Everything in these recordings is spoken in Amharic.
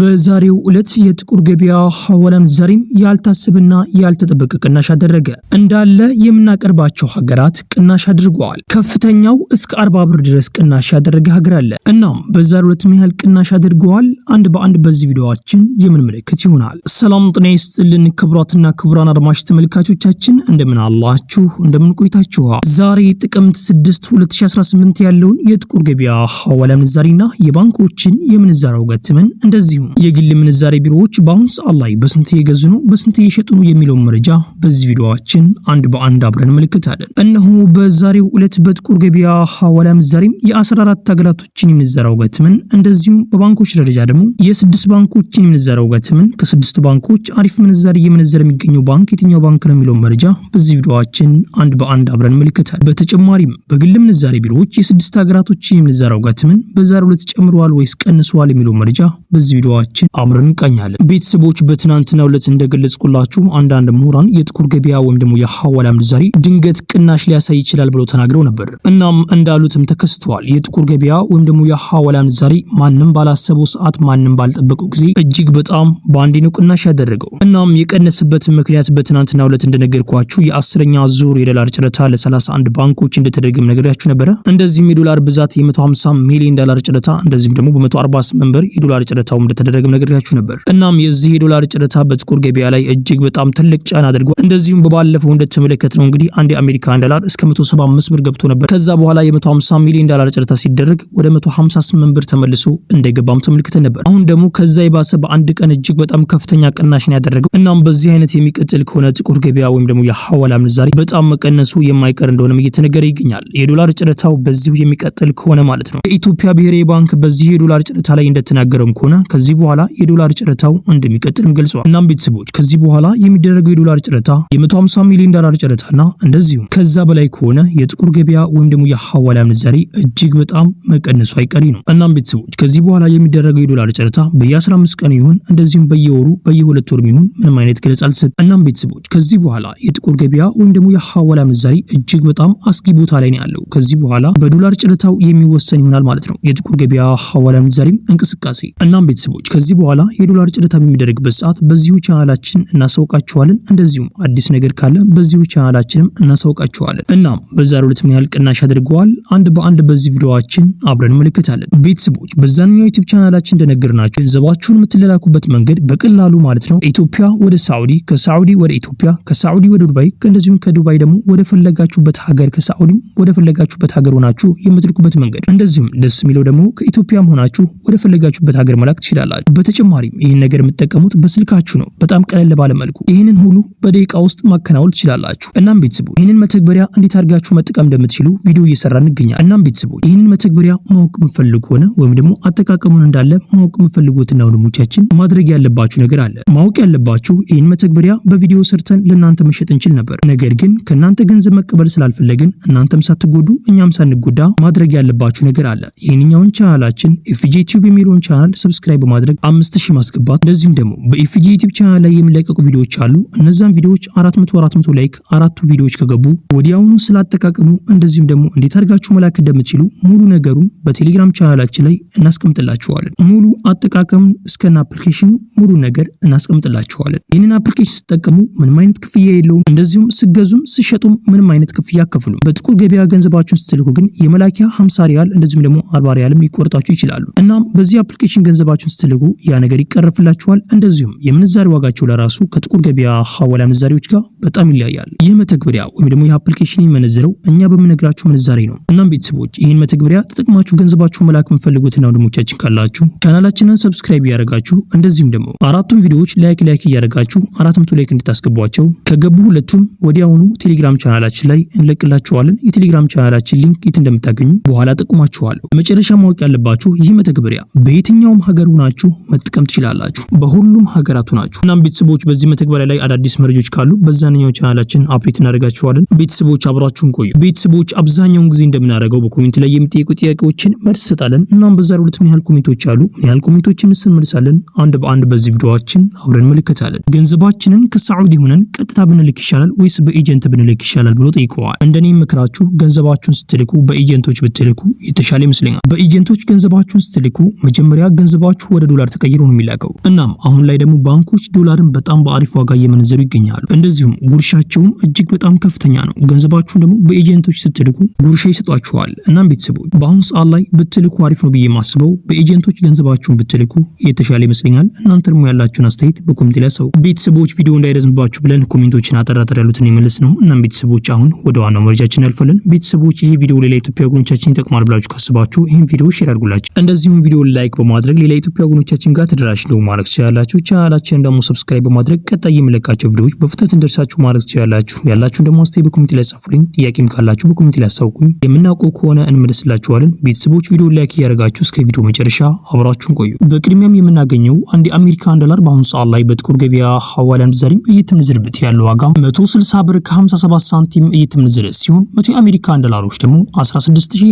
በዛሬው ዕለት የጥቁር ገበያ ሐዋላም ዛሬም ያልታሰበና ያልተጠበቀ ቅናሽ አደረገ። እንዳለ የምናቀርባቸው ሀገራት ቅናሽ አድርገዋል። ከፍተኛው እስከ 40 ብር ድረስ ቅናሽ ያደረገ ሀገር አለ። እናም በዛሬው ዕለት ምን ያህል ቅናሽ አድርገዋል አንድ በአንድ በዚህ ቪዲዮአችን የምንመለከት ይሆናል። ሰላም ጤና ይስጥልን ክቡራትና ክቡራን አድማጭ ተመልካቾቻችን እንደምን አላችሁ? እንደምን ቆይታችኋል? ዛሬ ጥቅምት 6 2018 ያለውን የጥቁር ገበያ ሐዋላም ዛሬና የባንኮችን የምንዛሬ ገትመን እንደዚህ የግል ምንዛሬ ቢሮዎች በአሁን ሰዓት ላይ በስንት እየገዙ ነው በስንት እየሸጡ ነው የሚለው መረጃ በዚህ ቪዲዮአችን አንድ በአንድ አብረን እንመለከታለን። እነሆ በዛሬው ዕለት በጥቁር ገበያ ሐዋላም ዛሬም የ14 ሀገራቶችን የምንዛሬ ገትመን እንደዚሁም በባንኮች ደረጃ ደግሞ የ6 ባንኮችን የምንዛሬ ገትመን ከ6 ባንኮች አሪፍ ምንዛሬ የምንዛሬ የሚገኘው ባንክ የትኛው ባንክ ነው የሚለው መረጃ በዚህ ቪዲዮአችን አንድ በአንድ አብረን እንመለከታለን። በተጨማሪም በግል ምንዛሬ ቢሮዎች የ6 ሀገራቶችን የምንዛሬ ገትመን በዛሬው ዕለት ጨምሯል ወይስ ቀንሷል የሚለው መረጃ በዚህ ቪዲዮአችን አብረን እንቃኛለን። ቤተሰቦች በትናንትናው ዕለት እንደገለጽኩላችሁ አንዳንድ ምሁራን የጥቁር ገበያ ወይም ደግሞ የሐዋላ ምንዛሬ ድንገት ቅናሽ ሊያሳይ ይችላል ብለው ተናግረው ነበር። እናም እንዳሉትም ተከስተዋል። የጥቁር ገበያ ወይም ደግሞ የሐዋላ ምንዛሬ ማንንም ባላሰበው ሰዓት ማንንም ባልጠበቀው ጊዜ እጅግ በጣም በአንዴ ነው ቅናሽ ያደረገው። እናም የቀነሰበት ምክንያት በትናንትናው ዕለት እንደነገርኳችሁ የ10ኛ ዙር የዶላር ጨረታ ለ31 ባንኮች እንደተደረገም ነግሬያችሁ ነበረ። እንደዚህም የዶላር ብዛት የ150 ሚሊዮን ዶላር ጨረታ እንደዚህም ደግሞ በ148 ብር የዶላር ጨረታው እንደተደረገም ነግሬያችሁ ነበር። እናም የዚህ የዶላር ጨረታ በጥቁር ገበያ ላይ እጅግ በጣም ትልቅ ጫና አድርጓል። እንደዚሁም በባለፈው እንደተመለከትነው እንግዲህ አንድ የአሜሪካን ዶላር እስከ 175 ብር ገብቶ ነበር። ከዛ በኋላ የ150 ሚሊዮን ዶላር ጨረታ ሲደረግ ወደ 158 ብር ተመልሶ እንደገባም ተመልክተን ነበር። አሁን ደግሞ ከዛ የባሰ በአንድ ቀን እጅግ በጣም ከፍተኛ ቅናሽ ነው ያደረገው። እናም በዚህ አይነት የሚቀጥል ከሆነ ጥቁር ገበያ ወይም ደግሞ የሐዋላ ምንዛሬ በጣም መቀነሱ የማይቀር እንደሆነም እየተነገረ ይገኛል። የዶላር ጨረታው በዚሁ የሚቀጥል ከሆነ ማለት ነው። የኢትዮጵያ ብሔራዊ ባንክ በዚህ የዶላር ጨረታ ላይ እንደተናገረም ከሆነ ከዚህ በኋላ የዶላር ጨረታው እንደሚቀጥልም ገልጿል። እናም ቤተሰቦች ከዚህ በኋላ የሚደረገው የዶላር ጨረታ የ150 ሚሊዮን ዶላር ጨረታና እንደዚሁም ከዛ በላይ ከሆነ የጥቁር ገበያ ወይም ደግሞ የሐዋላ ምንዛሬ እጅግ በጣም መቀነሱ አይቀሪ ነው። እናም ቤተሰቦች ከዚህ በኋላ የሚደረገው የዶላር ጨረታ በየ15 ቀን ይሁን እንደዚሁም በየወሩ በየ2 ወር ይሁን ምንም አይነት ገለጻ አልተሰጠም። እናም ቤተሰቦች ከዚህ በኋላ የጥቁር ገበያ ወይም ደግሞ የሐዋላ ምንዛሬ እጅግ በጣም አስጊ ቦታ ላይ ነው ያለው። ከዚህ በኋላ በዶላር ጨረታው የሚወሰን ይሆናል ማለት ነው የጥቁር ገበያ ሐዋላ ምንዛሬም እንቅስቃሴ። እናም ቤተሰቦች ከዚህ በኋላ የዶላር ጨረታ በሚደረግበት ሰዓት በዚሁ ቻናላችን እናሳውቃችኋለን። እንደዚሁም አዲስ ነገር ካለ በዚሁ ቻናላችንም እናሳውቃችኋለን። እናም በዛሬው ዕለት ምን ያህል ቅናሽ አድርገዋል አንድ በአንድ በዚህ ቪዲዮአችን አብረን እንመለከታለን። ቤተሰቦች በዛኛው ዩቲዩብ ቻናላችን እንደነገርናችሁ ገንዘባችሁን የምትላላኩበት መንገድ በቀላሉ ማለት ነው ኢትዮጵያ ወደ ሳዑዲ፣ ከሳዑዲ ወደ ኢትዮጵያ፣ ከሳዑዲ ወደ ዱባይ፣ እንደዚሁም ከዱባይ ደግሞ ወደ ፈለጋችሁበት ሀገር፣ ከሳዑዲ ወደ ፈለጋችሁበት ሀገር ሆናችሁ የምትልኩበት መንገድ። እንደዚሁም ደስ የሚለው ደግሞ ከኢትዮጵያም ሆናችሁ ወደ ፈለጋችሁበት ሀገር መላክ ትችላላችሁ። በተጨማሪም ይህን ነገር የምትጠቀሙት በስልካችሁ ነው። በጣም ቀለል ባለ መልኩ ይህንን ሁሉ በደቂቃ ውስጥ ማከናወን ትችላላችሁ። እናም ቤተሰቦች ይህንን መተግበሪያ እንዴት አድርጋችሁ መጠቀም እንደምትችሉ ቪዲዮ እየሰራ እንገኛለን። እናም ቤተሰቦች ይህንን መተግበሪያ ማወቅ የምትፈልጉ ሆነ ወይም ደግሞ አጠቃቀሙን እንዳለ ማወቅ የምትፈልጉትና ወንድሞቻችን ማድረግ ያለባችሁ ነገር አለ። ማወቅ ያለባችሁ ይህን መተግበሪያ በቪዲዮ ሰርተን ለእናንተ መሸጥ እንችል ነበር። ነገር ግን ከእናንተ ገንዘብ መቀበል ስላልፈለግን እናንተም ሳትጎዱ እኛም ሳንጎዳ ማድረግ ያለባችሁ ነገር አለ። ይህንኛውን ቻናላችን ኤፍጄ ቲዩብ የሚለውን ቻናል ሰብስክራይብ በማድረግ 5000 ማስገባት፣ እንደዚሁም ደግሞ በኤፍጄ ዩቲዩብ ቻናል ላይ የሚለቀቁ ቪዲዮዎች አሉ። እነዛን ቪዲዮዎች 400 ላይክ አራቱ ቪዲዮዎች ከገቡ ወዲያውኑ ስላጠቃቀሙ እንደዚሁም ደግሞ እንዴት አድርጋችሁ መላክ እንደምትችሉ ሙሉ ነገሩን በቴሌግራም ቻናላችን ላይ እናስቀምጥላችኋለን። ሙሉ አጠቃቀም እስከና አፕሊኬሽኑ ሙሉ ነገር እናስቀምጥላችኋለን። ይህንን አፕሊኬሽን ስትጠቀሙ ምንም አይነት ክፍያ የለውም። እንደዚሁም ስገዙም ስሸጡም ምንም አይነት ክፍያ አከፍሉ። በጥቁር ገበያ ገንዘባችሁን ስትልኩ ግን የመላኪያ 50 ሪያል እንደዚሁም ደግሞ 40 ሪያልም ሊቆርጣችሁ ይችላሉ። እናም በዚህ አፕሊኬሽን ገንዘባችሁን ስትልኩ ያ ነገር ይቀርፍላችኋል። እንደዚሁም የምንዛሬ ዋጋቸው ለራሱ ከጥቁር ገበያ ሐዋላ ምንዛሬዎች ጋር በጣም ይለያያል። ይህ መተግበሪያ ወይም ደግሞ ይህ አፕሊኬሽን የሚመነዝረው እኛ በምነግራችሁ ምንዛሬ ነው። እናም ቤተሰቦች ይህን መተግበሪያ ተጠቅማችሁ ገንዘባችሁ መላክ የምትፈልጉትና ወንድሞቻችን ካላችሁ ቻናላችንን ሰብስክራይብ ያደርጋችሁ እንደዚሁም ደግሞ አራቱም ቪዲዮዎች ላይክ እያደረጋችሁ 400 ላይክ እንድታስገቧቸው ከገቡ ሁለቱም ወዲያውኑ ቴሌግራም ቻናላችን ላይ እንለቅላችኋለን። የቴሌግራም ቻናላችን ሊንክ የት እንደምታገኙ በኋላ ጠቁማችኋለሁ። በመጨረሻ ማወቅ ያለባችሁ ይህ መተግበሪያ በየትኛውም ሀገር ሆናችሁ መጠቀም ትችላላችሁ፣ በሁሉም ሀገራት ሆናችሁ። እናም ቤተሰቦች በዚህ መተግበሪያ ላይ አዳዲስ መረጃዎች ካሉ በዛኛው ቻናላችን አፕዴት እናደርጋችኋለን። ቤተሰቦች አብራችሁን ቆዩ። ቤተሰቦች አብዛኛውን ጊዜ እንደምናደርገው በኮሜንት ላይ የሚጠይቁ ጥያቄዎችን መልስ ሰጣለን። እናም በዛሬው ዕለት ምን ያህል ኮሜንቶች አሉ፣ ምን ያህል ኮሜንቶችን እንመልሳለን አንድ በአንድ በዚህ ቪዲዮአችን አብረን እንመለከታለን። ገንዘባችንን ከሳዑዲ ሆነን ቀጥታ ብንልክ ይሻላል ወይስ በኤጀንት ብንልክ ይሻላል ብሎ ጠይቀዋል። እንደኔ ምክራችሁ ገንዘባችሁን ስትልኩ በኤጀንቶች ብትልኩ የተሻለ ይመስለኛል። በኤጀንቶች ገንዘባችሁን ስትልኩ መጀመሪያ ገንዘባችሁ ወደ ዶላር ተቀይሮ ነው የሚላከው። እናም አሁን ላይ ደግሞ ባንኮች ዶላርን በጣም በአሪፍ ዋጋ እየመነዘሩ ይገኛሉ። እንደዚሁም ጉርሻቸውም እጅግ በጣም ከፍተኛ ነው። ገንዘባችሁን ደግሞ በኤጀንቶች ስትልኩ ጉርሻ ይሰጧችኋል። እናም ቤተሰቦች በአሁኑ ሰዓት ላይ ብትልኩ አሪፍ ነው ብዬ ማስበው በኤጀንቶች ገንዘባችሁን ብትልኩ የተሻለ ይመስለኛል። እናንተ ደግሞ ያላችሁን አስተያየት በኮሜንት ላይ አሳውቁ። ቤተሰቦች ቪዲዮ እንዳይረዝምባችሁ ብለን ኮሜንቶችን አጠራጠር ያሉትን የመለስ ነው። እናም ቤተሰቦች አሁን ወደ ዋናው መረጃችን ያልፈልን። ቤተሰቦች ይሄ ቪዲዮ ሌላ ኢትዮጵያ ወገኖቻችን ይጠቅማል ብላችሁ ካስባችሁ ይሄን ቪዲዮ ሼር አድርጉላችሁ። እንደዚሁም ቪዲዮ ላይክ በማድረግ ሌላ ኢትዮጵያ ወገኖቻችን ጋር ተደራሽ ነው ማድረግ ትችላላችሁ። ቻናላችንን ደግሞ ሰብስክራይብ በማድረግ ቀጣይ የምለቃቸው ቪዲዮዎች በፍጥነት እንደርሳችሁ ማድረግ ትችላላችሁ። ያላችሁን ደግሞ አስተያየት በኮሜንት ላይ ጻፉልኝ። ጥያቄም ካላችሁ በኮሜንት ላይ አሳውቁኝ። የምናውቀው ከሆነ እንመልስላችኋለን። ቤተሰቦች ቪዲዮ ላይክ እያደረጋችሁ እስከ ቪዲዮ መጨረሻ አብራችሁን ቆዩ። በቅድሚያም የምናገኘው አንድ የአሜሪካን ዶላር በአሁኑ ሰዓት ላይ በጥቁር ገበያ ሐዋላ ምንዛሬም እየተመነዘረበት ያለው ዋጋ 160 ብር ከ57 ሳንቲም እየተመነዘረ ሲሆን 100 የአሜሪካን ዶላሮች ደግሞ 16057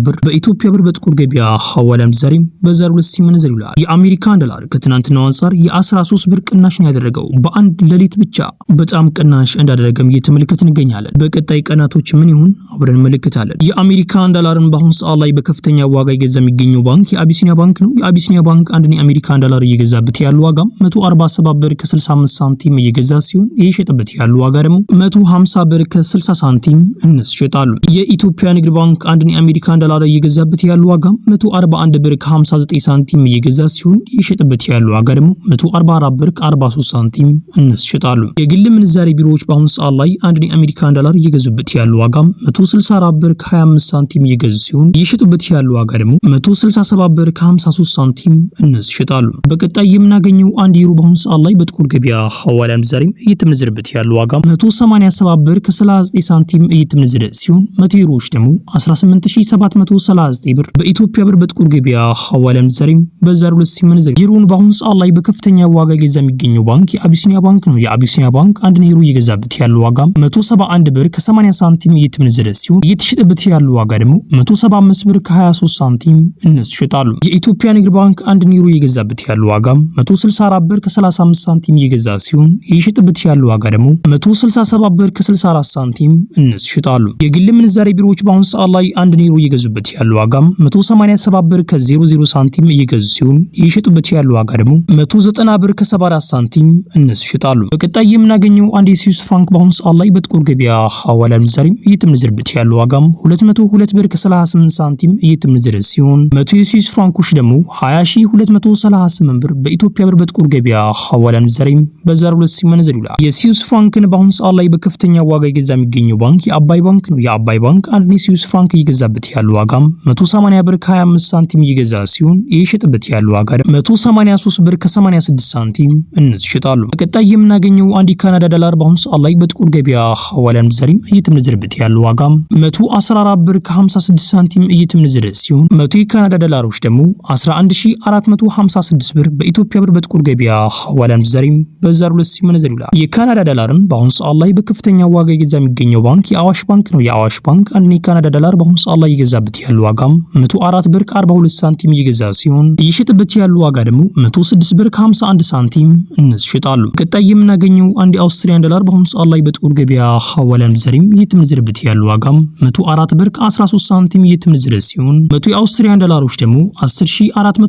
ብር በኢትዮጵያ ብር በጥቁር ገበያ ሐዋላ ምንዛሬም በዛሬው ዕለት ሲመነዘር ይውላል። የአሜሪካን ዶላር ከትናንትናው አንጻር የ13 ብር ቅናሽ ነው ያደረገው። በአንድ ሌሊት ብቻ በጣም ቅናሽ እንዳደረገም እየተመለከትን እንገኛለን። በቀጣይ ቀናቶች ምን ይሁን አብረን እንመለከታለን። የአሜሪካን ዶላርን በአሁኑ ሰዓት ላይ በከፍተኛ ዋጋ እየገዛ የሚገኘው ባንክ የአቢሲኒያ ባንክ ነው። የአቢሲኒያ ባንክ አንድ የአሜሪካን ዶላር እየገዛበት ያለው ዋጋ 147 ብር ከ65 ሳንቲም እየገዛ ሲሆን እየሸጠበት ያለው ዋጋ ደግሞ 150 ብር ከ60 ሳንቲም እንሸጣሉ። የኢትዮጵያ ንግድ ባንክ አንድ የአሜሪካን ዶላር እየገዛበት ያለው ዋጋ 141 ብር ከ59 ሳንቲም እየገዛ ሲሆን እየሸጠበት ያለው ዋጋ ደግሞ 144 ብር ከ43 ሳንቲም እንሸጣሉ። የግል ምንዛሬ ቢሮዎች በአሁኑ ሰዓት ላይ አንድ የአሜሪካን ዶላር እየገዙበት ያለው ዋጋ 164 ብር ከ25 ሳንቲም እየገዙ ሲሆን እየሸጡበት ያለው ዋጋ ደግሞ 167 ብር ከ53 ሳንቲም እንሸጣሉ። በቀጣይ የምናገኘው አንድ ዩሮ በአሁኑ ሰዓት ላይ በጥቁር ገበያ ሐዋላ ምንዛሬም እየተመነዘረበት ያለው ዋጋ 187 ብር ከ39 ሳንቲም እየተመነዘረ ሲሆን 100 ዩሮዎች ደግሞ 18739 ብር በኢትዮጵያ ብር በጥቁር ገበያ ሐዋላ ምንዛሬም በዛሬው ዕለት ሲመነዘር ዩሮን በአሁኑ ሰዓት ላይ በከፍተኛ ዋጋ እየገዛ የሚገኘው ባንክ የአቢሲኒያ ባንክ ነው። የአቢሲኒያ ባንክ አንድ ዩሮ እየገዛበት ያለው ዋጋ 171 ብር ከ80 ሳንቲም እየተመነዘረ ሲሆን እየተሸጠበት ያለው ዋጋ ደግሞ 175 ብር ከ23 ሳንቲም እንሸጣሉ። የኢትዮጵያ ንግድ ባንክ አንድ ዩሮ እየገዛበት ያለው ዋጋ 164 ብር ከ35 ሳንቲም እየገዛ ሲሆን እየሸጠበት ያለው ዋጋ ደግሞ 167 ብር ከ64 ሳንቲም እንሸጣሉ። የግል ምንዛሬ ቢሮዎች በአሁኑ ሰዓት ላይ አንድ ዩሮ እየገዙበት ያለው ዋጋ 187 ብር ከ00 ሳንቲም እየገዙ ሲሆን እየሸጡበት ያለው ዋጋ ደግሞ 190 ብር ከ74 ሳንቲም እንሸጣሉ። በቀጣይ የምናገኘው አንድ የስዊስ ፍራንክ በአሁኑ ሰዓት ላይ በጥቁር ገበያ ሐዋላ ምንዛሬም እየተመነዘረበት ያለው ዋጋም 202 ብር ከ38 ሳንቲም እየተመነዘረ ሲሆን 100 የስዊስ ፍራንኮች ደግሞ 20238 ብር በኢትዮጵያ ብር በጥቁር ገበያ ሐዋላ ምንዛሬም በዛሬው ዕለት ሲመነዘር ይውላል። የስዊስ ፍራንክን በአሁኑ ሰዓት ላይ በከፍተኛ ዋጋ እየገዛ የሚገኘው ባንክ የአባይ ባንክ ነው። የአባይ ባንክ አንድ የስዊስ ፍራንክ እየገዛበት ያለው ዋጋም 180 ብር ከ25 ሳንቲም እየገዛ ሲሆን እየሸጠበት ያለው ዋጋ 183 ብር ከ86 ሳንቲም እንሸጣሉ። በቀጣይ የምናገኘው አንድ የካናዳ ዶላር በአሁኑ ሰዓት ላይ በጥቁር ገበያ ሐዋላ ምንዛሬም እየተመነዘረበት ያለው ዋጋ 114 ብር ከ56 ሳንቲም እየተመነዘረ ሲሆን 100 የካናዳ ዶላሮች ደግሞ 11456 ብር በኢትዮጵያ ብር በጥቁር ገበያ ሐዋላ ምንዛሬም በዛሬው ዕለት ሲመነዘር ይውላል። የካናዳ ዶላርን በአሁኑ ሰዓት ላይ በከፍተኛ ዋጋ እየገዛ የሚገኘው ባንክ የአዋሽ ባንክ ነው። የአዋሽ ባንክ አንድ የካናዳ ዶላር በአሁኑ ሰዓት ላይ እየገዛበት ያለው ዋጋ 104 ብር ከ42 ሳንቲም እየገዛ ሲሆን እየሸጠበት ያለው ዋጋ ደግሞ 106 ብር ከ51 ሳንቲም እንሸጣሉ። ቀጣይ የምናገኘው አንድ የአውስትሪያን ዶላር በአሁኑ ሰዓት ላይ በጥቁር ገበያ ሐዋላ ምንዛሬም እየተመነዘረበት ያለው ዋጋ 104 ብር ከ13 ሳንቲም እየተመነዘረ ሲሆን 100 የአውስትሪያን ዶላሮች ደግሞ 10413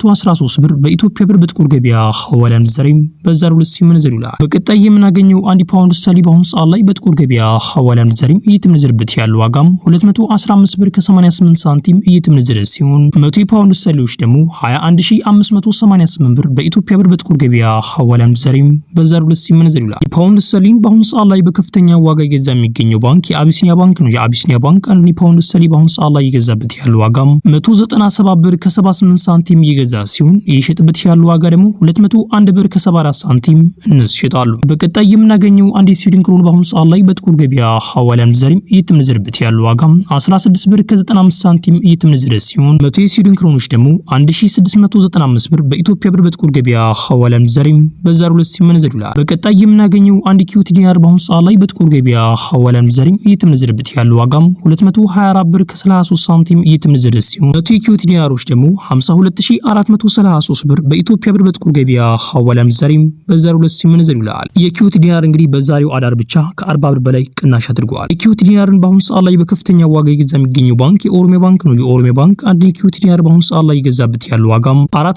ብር በኢትዮጵያ ብር በጥቁር ገበያ ሐዋላ ምንዛሬም በዛሬው ዕለት ሲመነዘር ይውላል። በቀጣይ የምናገኘው አንድ ፓውንድ ስተርሊንግ በአሁኑ ሰዓት ላይ በጥቁር ገበያ ሐዋላ ምንዛሬም እየተመነዘረበት ያለው ዋጋ 215 ብር ከ88 ሳንቲም እየተመነዘረ ሲሆን 100 የፓውንድ ስተርሊንጎች ደግሞ 21588 ብር በኢትዮጵያ ብር በጥቁር ገበያ ሐዋላ ምንዛሬም በዛሬው ዕለት ሲመነዘር ይውላል። የፓውንድ ስተርሊንግ በአሁኑ ሰዓት ላይ በከፍተኛ ዋጋ እየገዛ የሚገኘው ባንክ የአቢሲኒያ ባንክ ነው። የአቢሲኒያ ባንክ አንድ የፓውንድ ስተርሊንግ በአሁኑ ሰዓት ላይ እየገዛበት ያለው ዋጋ 197 ብር ከ78 ሳንቲም እየገዛ ሲሆን እየሸጠበት ያለው ዋጋ ደግሞ 201 ብር ከ74 ሳንቲም እንሸጣሉ። በቀጣይ የምናገኘው አንድ የስዊድን ክሮን በአሁኑ ሰዓት ላይ በጥቁር ገበያ ሐዋላ ምንዛሬም እየተመነዘረበት ያለው ዋጋ 16 ብር ከ95 ሳንቲም እየተመነዘረ ሲሆን 100 የስዊድን ክሮኖች ደግሞ 1695 ብር በኢትዮጵያ ብር በጥቁር ገበያ ሐዋላ ምንዛሬም በዛሬው ዕለት ሲመነዘር ይውላል። በቀጣይ የምናገኘው አንድ ኪዩቲ ዲናር በአሁኑ ሰዓት ላይ በጥቁር ገበያ ሐዋላ ምንዛሬም እየተመነዘረበት ያለው ዋጋ 224 ብር ከ33 ሳንቲም እየተመነዘረ ሲሆን 100 የኪዩቲ ዲናሮች ደግሞ 52433 ብር በኢትዮጵያ ብር በጥቁር ገበያ ሐዋላ ምንዛሬም በዛሬው ዕለት ሲመነዘር ይውላል። የኪዩቲ ዲናር እንግዲህ በዛሬው አዳር ብቻ ከ40 ብር በላይ ቅናሽ አድርገዋል። የኪዩቲ ዲናርን በአሁኑ ሰዓት ላይ በከፍተኛ ዋጋ እየገዛ የሚገኘው ባንክ የኦሮሚያ ባንክ ነው። የኦሮሚያ ባንክ አንድ የኪዩቲ ዲናር በአሁኑ ሰዓት ላይ እየገዛበት ያለው ዋጋ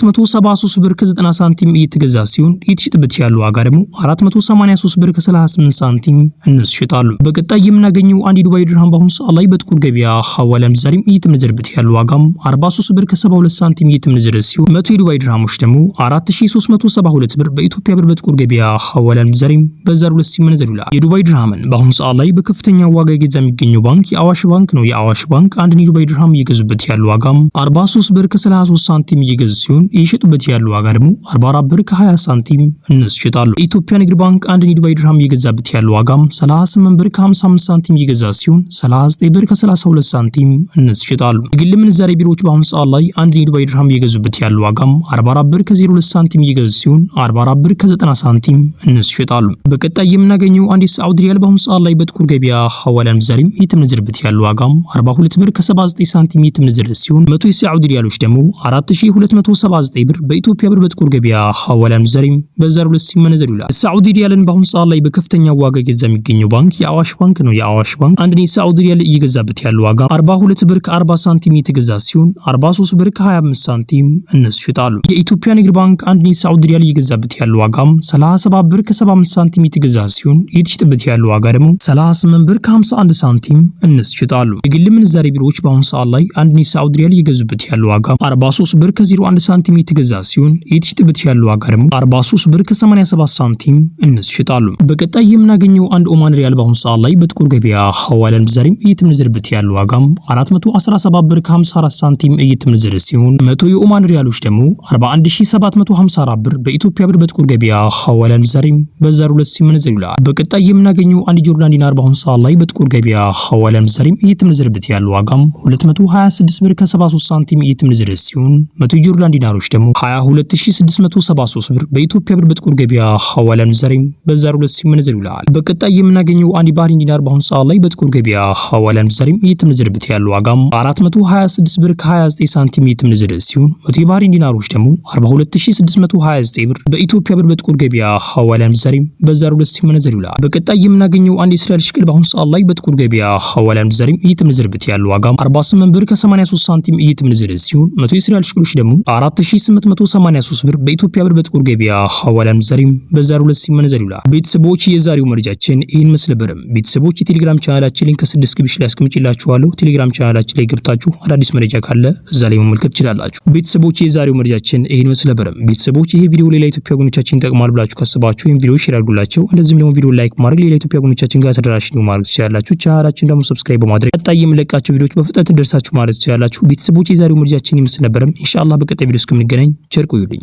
473 ብር ከ90 ሳንቲም እየተገዛ ሲሆን እየተሸጠበት ያለው ዋጋ ደግሞ 483 ብር ከ38 ሳንቲም እነሱ ይሸጣሉ። በቀጣይ የምናገኘው አንድ የዱባይ ድርሃም በአሁኑ ሰዓት ላይ በጥቁር ገበያ ሐዋላ ምንዛሬም እየተመነዘረበት ያለው ዋጋም 43 ብር ከ72 ሳንቲም እየተመነዘረ ሲሆን 100 የዱባይ ድርሃሞች ደግሞ 4372 ብር በኢትዮጵያ ብር በጥቁር ገበያ ሐዋላ ምንዛሬም በዛሬው ዕለት ሲመነዘር ይውላል። የዱባይ ድርሃምን በአሁኑ ሰዓት ላይ በከፍተኛ ዋጋ እየገዛ የሚገኘው ባንክ የአዋሽ ባንክ ነው። የአዋሽ ባንክ አንድ የዱባይ ድርሃም እየገዙበት ያለው ዋጋም 43 ብር ከ33 ሳንቲም እየገዙ ሲሆን እየሸጡበት ያለው ዋጋ ደግሞ 44 ብር ከ20 ሳንቲም እነሱ ይሸጣሉ። የኢትዮጵያ ንግድ ባንክ አንድ የዱባይ ድርሃም እየገዛበት ያለው ዋጋም 38 ብር ከ55 ሳንቲም እየገዛ ሲሆን 39 ብር ከ32 ሳንቲም እነሱ ይሸጣሉ። የግል ምንዛሬ ቢሮዎች በአሁኑ ሰዓት ላይ አንድ የዱባይ ድርሃም እየገዙበት ያለው ዋጋም 44 ብር ከ02 ሳንቲም እየገዙ ሲሆን 44 ብር ከ90 ሳንቲም እነሱ ይሸጣሉ። በቀጣይ የምናገኘው አንድ የሳዑዲ ሪያል በአሁኑ ሰዓት ላይ በጥቁር ገበያ ሐዋላ ምንዛሬም እየተመነዘረበት ያለው ዋጋም 42 ብር ከ79 ሳንቲም እየተመነዘረ ሲሆን 100 የሳዑዲ ሪያሎች ደግሞ 4279 ብር በኢትዮጵያ ብር በጥቁር ገበያ ሐዋላ ምንዛሬም በዛሬው ዕለት ሲመነዘር ይውላል። ሳዑዲ ሪያልን በአሁኑ ሰዓት ላይ በከፍተኛ ዋጋ እየገዛ የሚገኘው ባንክ የአዋሽ ባንክ ነው። የአዋሽ ባንክ አንድ የሳዑዲ ሪያል እየገዛበት ያለው ዋጋ 42 ብር ከ40 ሳንቲም እየተገዛ ሲሆን 43 ብር ከ25 ሳንቲም እነሱ ይሸጣሉ። የኢትዮጵያ ንግድ ባንክ አንድ የሳዑዲ ሪያል እየገዛበት ያለው ዋጋም 37 ብር ከ75 ሳንቲም እየተገዛ ሲሆን እየተሸጠበት ያለው ዋጋ ደግሞ 38 ብር ከ51 ሳንቲም እነሱ ይሸጣሉ። የግል ምንዛሬ ቢሮዎች በአሁኑ ሰዓት ላይ አንድ የሳዑዲ ሪያል እየገዙበት ያለው ዋጋ 43 ብር ከ01 ሳንቲም እየተገዛ ሲሆን እየተሸጠበት ያለው ዋጋ ደግሞ 43 ብር ከ87 ሳንቲም እነሱ ይሸጣሉ። በቀጣይ የምናገኘው አንድ ኦማን ሪያል በአሁኑ ሰዓት ላይ በጥቁር ገበያ ሐዋላ ምንዛሬም እየተመነዘረበት ያለው ዋጋም 417 ብር ከ54 ሳንቲም እየተመነዘረ ሲሆን 100 የኦማን ሪያሎች ደግሞ 41754 ብር በኢትዮጵያ ብር በጥቁር ገበያ ሐዋላ ምንዛሬም በዛሬው ዕለት ሲመነዘር ይውላል። በቀጣይ የምናገኘው አንድ ጆርዳን ዲናር በአሁኑ ሰዓት ላይ በጥቁር ገበያ ሐዋላ ምንዛሬም እየተመነዘረበት ያለው ዋጋም 226 ብር ከ73 ሳንቲም እየተመነዘረ ሲሆን 100 ጆርዳን ዲናሮች ደግሞ 22673 ብር በኢትዮጵያ ብር በጥቁር ገበያ ሐዋላ ምንዛሬም በዛሬው ዕለት ሲመነዘር ይውላል። በቀጣይ የምናገኘው አንድ ባህሪን ዲናር በአሁኑ ሰዓት ላይ በጥቁር ገበያ ሐዋላ ምንዛሬም እየተመነዘረበት ያለው ዋጋም 426 ብር ከ29 ሳንቲም እየተመነዘረ ሲሆን 100 የባህሪን ዲናሮች ደግሞ 42629 ብር በኢትዮጵያ ብር በጥቁር ገበያ ሐዋላ ምንዛሬም በዛሬው ዕለት ሲመነዘር ይውላል። በቀጣይ የምናገኘው አንድ የእስራኤል ሽቅል በአሁኑ ሰዓት ላይ በጥቁር ገበያ ሐዋላ ምንዛሬም እየተመነዘረበት ያለው ዋጋም 48 ብር ከ83 ሳንቲም እየተመነዘረ ሲሆን 100 የእስራኤል ሽቅሎች ደግሞ 4883 ብር በኢትዮጵያ ብር በጥቁር ገበያ ሐዋላ ምንዛሬም በዛሬው ዕለት ሲመነዘር ይውላል። ቤተሰቦች የዛሬው መረጃችን ይህን መስል ነበር። ቤተሰቦች የቴሌግራም ቻናላችን ሊንክ ከ6 ላይ አስቀምጬላችኋለሁ። ቴሌግራም ቻናላችን ላይ ገብታችሁ አዳዲስ መረጃ ካለ እዛ ላይ መመልከት ትችላላችሁ። ቤተሰቦች የዛሬው መረጃችን ይህን መስል ነበር። ቤተሰቦች ይሄ ቪዲዮ ሌላ ኢትዮጵያ ወገኖቻችን ይጠቅማል ብላችሁ ካስባችሁ ይሄን ቪዲዮ ሼር አድርጉላቸው። እንደዚህም ደግሞ ቪዲዮ ላይክ ማድረግ ሌላ ኢትዮጵያ ወገኖቻችን ጋር ተደራሽ ነው ማድረግ ትችላላችሁ። ቻናላችን ደግሞ ሰብስክራይብ በማድረግ ቀጣይ የምንለቃቸው ቪዲዮዎች በፍጥነት እንደርሳችሁ ማለት ትችላላችሁ። ቤተሰቦች የዛሬው መረጃችን ይመስል ነበር። ኢንሻአላህ በቀጣይ ቪዲዮ እስከምንገናኝ ቸር ቆዩልኝ።